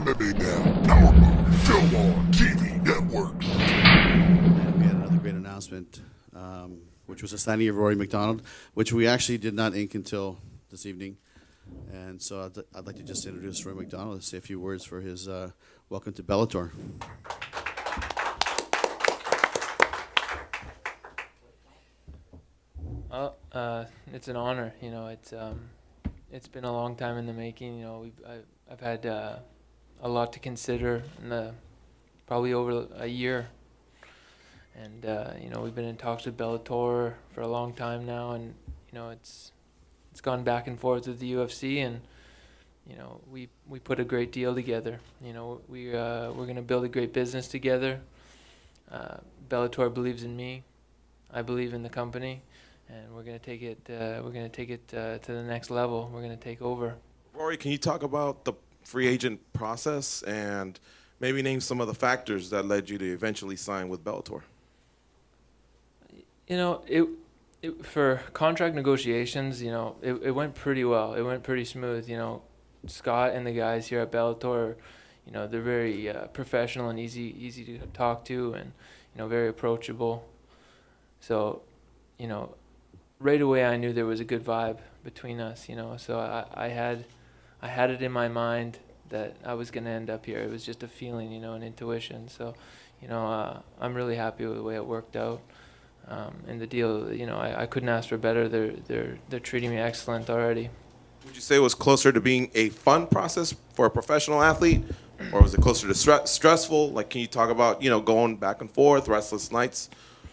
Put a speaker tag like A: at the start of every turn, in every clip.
A: MMA Now, Power Move, Film On TV Networks.
B: And we had another great announcement, which was the signing of Rory McDonald, which we actually did not ink until this evening. And so I'd like to just introduce Rory MacDonald and say a few words for his welcome to Bellator.
C: It's an honor. You know, it's been a long time in the making. You know, I've had a lot to consider in probably over a year. And you know, we've been in talks with Bellator for a long time now, and you know, it's gone back and forth with the UFC, and you know, we put a great deal together. You know, we're gonna build a great business together. Bellator believes in me, I believe in the company, and we're gonna take it. To the next level. We're gonna take over.
D: Rory, can you talk about the free agent process and maybe name some of the factors that led you to eventually sign with Bellator?
C: You know, for contract negotiations, you know, it went pretty well. It went pretty smooth. You know, Scott and the guys here at Bellator, you know, they're very professional and easy to talk to, and you know, very approachable. So, you know, right away I knew there was a good vibe between us. You know, so I had it in my mind that I was gonna end up here. It was just a feeling, you know, an intuition. So, you know, I'm really happy with the way it worked out. And the deal, you know, I couldn't ask for better. They're treating me excellent already.
D: Would you say it was closer to being a fun process for a professional athlete, or was it closer to stressful? Like, can you talk about, you know, going back and forth, restless nights,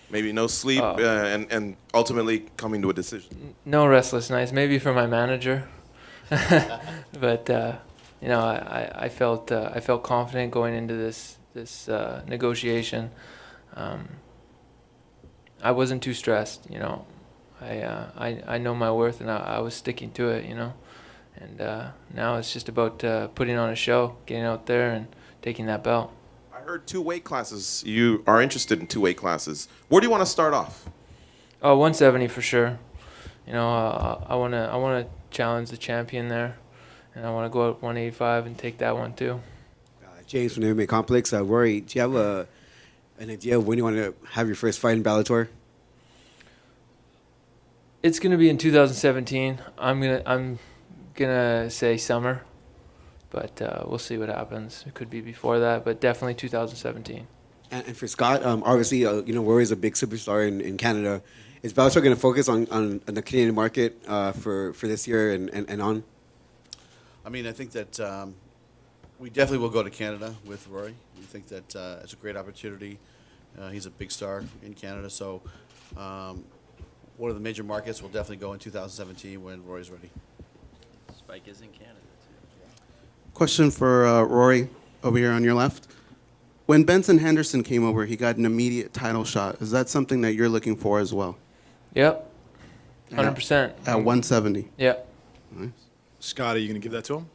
D: maybe no sleep, and ultimately coming to a decision?
C: No restless nights, maybe for my manager, but you know, I felt confident going into this negotiation. I wasn't too stressed, you know. I know my worth, and I was sticking to it, you know. And now it's just about putting on a show, getting out there, and taking that belt.
D: I heard 2 weight classes. You are interested in 2 weight classes. Where do you want to start off?
C: 170 for sure. You know, I wanna challenge the champion there, and I want to go up 185 and take that one too.
E: James from the MMA Complex. Rory, do you have an idea of when you want to have your first fight in Bellator?
C: It's gonna be in 2017. I'm gonna say summer, but we'll see what happens. It could be before that, but definitely 2017.
E: And for Scott, obviously, you know, Rory's a big superstar in Canada. Is Bellator going to focus on the Canadian market for this year and on?
B: I mean, I think that we definitely will go to Canada with Rory. We think that it's a great opportunity. He's a big star in Canada, so one of the major markets will definitely go in 2017 when Rory's ready.
F: Spike is in Canada, too.
G: Question for Rory over here on your left. When Benson Henderson came over, he got an immediate title shot. Is that something that you're looking for as well?
C: Yep, 100%.
G: At 170?
C: Yep.
G: Nice.
H: Scott, are you going to give that to him?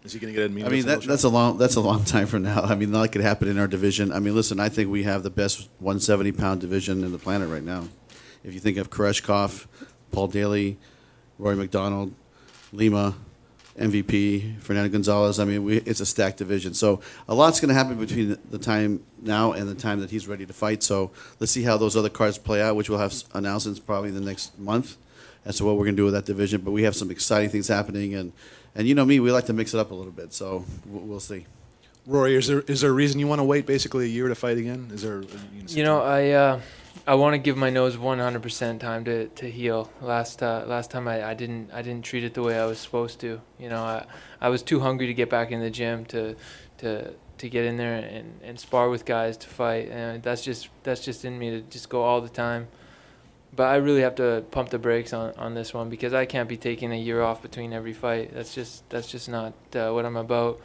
H: Is he going to get an
B: I mean, that's a long time from now. I mean, not like it happened in our division. I mean, listen, I think we have the best 170-pound division in the planet right now. If you think of Koreshkov, Paul Daly, Rory MacDonald, Lima, MVP, Fernando Gonzalez, I mean, it's a stacked division. So a lot's going to happen between the time now and the time that he's ready to fight. So let's see how those other cards play out, which we'll have announcements probably in the next month as to what we're going to do with that division. But we have some exciting things happening, and you know me, we like to mix it up a little bit. So we'll see.
H: Rory, is there a reason you want to wait basically a year to fight again? Is there?
C: You know, I want to give my nose 100% time to heal. Last time I didn't treat it the way I was supposed to. You know, I was too hungry to get back in the gym to get in there and spar with guys to fight, and that's just in me to just go all the time. But I really have to pump the brakes on this one, because I can't be taking a year off between every fight. That's just not what I'm about.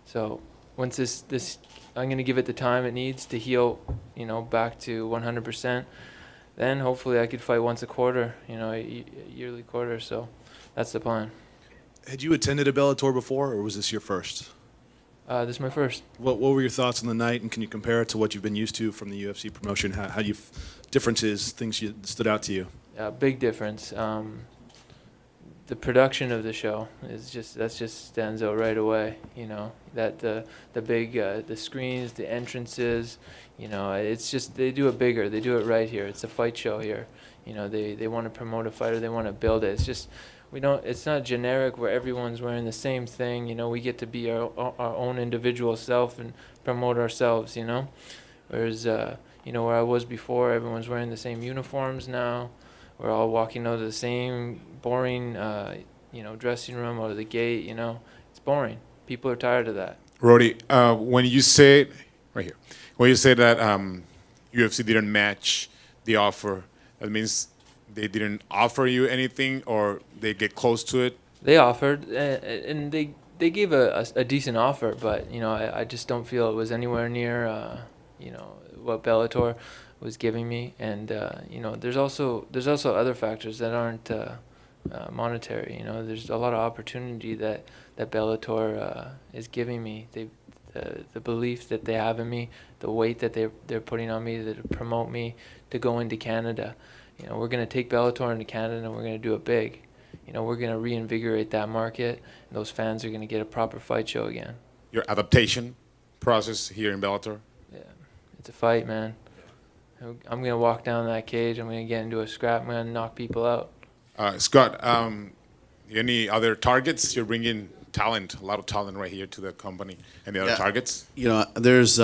C: So once this I'm going to give it the time it needs to heal, you know, back to 100%. Then hopefully I could fight once a quarter, you know, a yearly quarter. So that's the plan.
H: Had you attended a Bellator before, or was this your first?
C: This is my first.
H: What were your thoughts on the night, and can you compare it to what you've been used to from the UFC promotion? How do you differences, things that stood out to you?
C: Big difference. the production of the show is just stands out right away. You know, that the big the screens, the entrances, you know, it's just they do it bigger. They do it right here. It's a fight show here. You know, they want to promote a fighter. They want to build it. It's just it's not generic where everyone's wearing the same thing. You know, we get to be our own individual self and promote ourselves. You know, whereas you know, where I was before, everyone's wearing the same uniforms now. We're all walking out of the same boring, you know, dressing room out of the gate. You know, it's boring. People are tired of that.
I: Rory, when you say right here, when you say that UFC didn't match the offer, that means they didn't offer you anything, or they get close to it.
C: They offered, and they gave a decent offer, but you know, I just don't feel it was anywhere near, you know, what Bellator was giving me, and you know, there's also other factors that aren't monetary. You know, there's a lot of opportunity that Bellator is giving me. The belief that they have in me, the weight that they're putting on me to promote me to go into Canada. You know, we're gonna take Bellator into Canada and we're gonna do it big. You know, we're gonna reinvigorate that market, and those fans are gonna get a proper fight show again.
I: Your adaptation process here in Bellator.
C: Yeah, it's a fight, man. I'm gonna walk down that cage. I'm gonna get into a scrap. I'm gonna knock people out.
I: Scott, any other targets? You're bringing talent, a lot of talent right here to the company. Any other targets?
B: You know, there's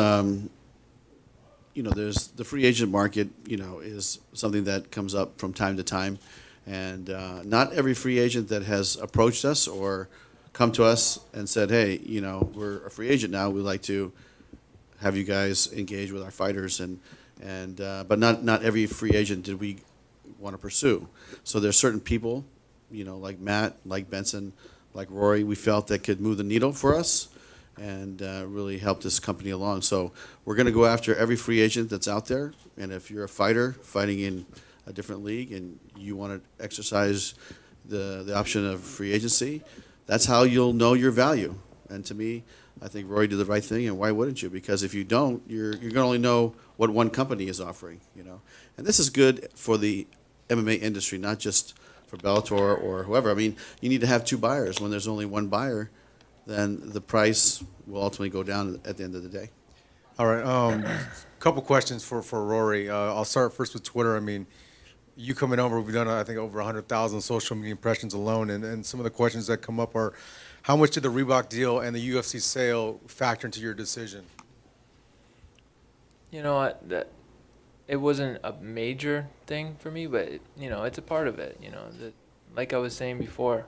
B: there's the free agent market. You know, is something that comes up from time to time, and not every free agent that has approached us or come to us and said, "Hey, you know, we're a free agent now. We'd like to have you guys engage with our fighters," but not every free agent did we want to pursue. So there's certain people, you know, like Matt, like Benson, like Rory, we felt that could move the needle for us and really help this company along. So we're going to go after every free agent that's out there. And if you're a fighter fighting in a different league and you want to exercise the option of free agency, that's how you'll know your value. And to me, I think Rory did the right thing, and why wouldn't you? Because if you don't, you're going to only know what one company is offering, you know. And this is good for the MMA industry, not just for Bellator or whoever. I mean, you need to have two buyers. When there's only one buyer, then the price will ultimately go down at the end of the day.
J: All right, couple questions for Rory. I'll start first with Twitter. I mean, you coming over, we've done, I think, over 100,000 social media impressions alone, and some of the questions that come up are, how much did the Reebok deal and the UFC sale factor into your decision?
C: You know what? It wasn't a major thing for me, but you know, it's a part of it. You know, like I was saying before,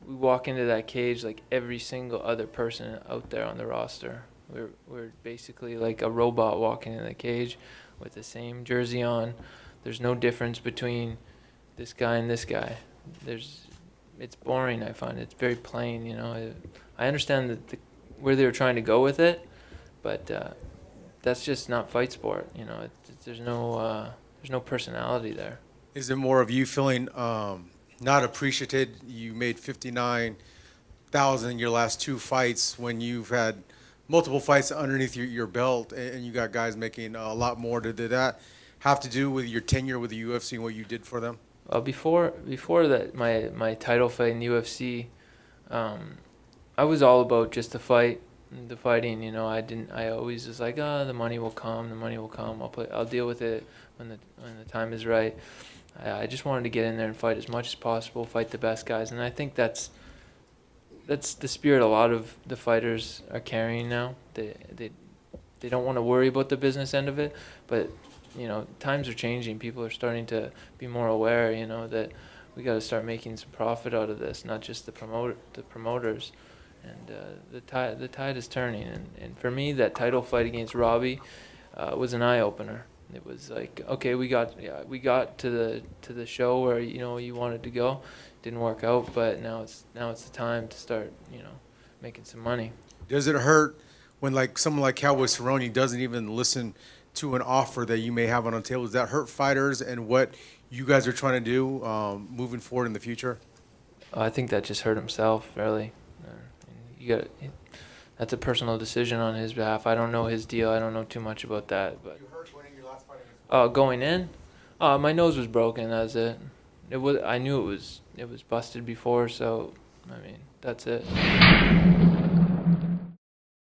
C: we walk into that cage like every single other person out there on the roster. We're basically like a robot walking in the cage with the same jersey on. There's no difference between this guy and this guy. It's boring. I find it's very plain. You know, I understand that where they were trying to go with it, but that's just not fight sport. You know, there's no personality there.
J: Is it more of you feeling not appreciated? You made 59,000 in your last two fights when you've had multiple fights underneath your belt, and you got guys making a lot more. Did that have to do with your tenure with the UFC and what you did for them?
C: Before that, my title fight in the UFC, I was all about just the fighting. You know, I always was like, the money will come. I'll deal with it when the time is right. I just wanted to get in there and fight as much as possible, fight the best guys, and I think that's the spirit a lot of the fighters are carrying now. They don't want to worry about the business end of it, but you know, times are changing. People are starting to be more aware, you know, that we got to start making some profit out of this, not just the promoters. And the tide is turning. And for me, that title fight against Robbie was an eye opener. It was like, okay, we got to the show where you know you wanted to go, didn't work out, but now it's the time to start, you know, making some money.
J: Does it hurt when like someone like Cowboy Cerrone doesn't even listen to an offer that you may have on the table? Does that hurt fighters and what you guys are trying to do moving forward in the future?
C: I think that just hurt himself, really. That's a personal decision on his behalf. I don't know his deal. I don't know too much about that. But
J: you hurt winning your last fight?
C: going in, my nose was broken. That was it. I knew it was busted before, so I mean that's it.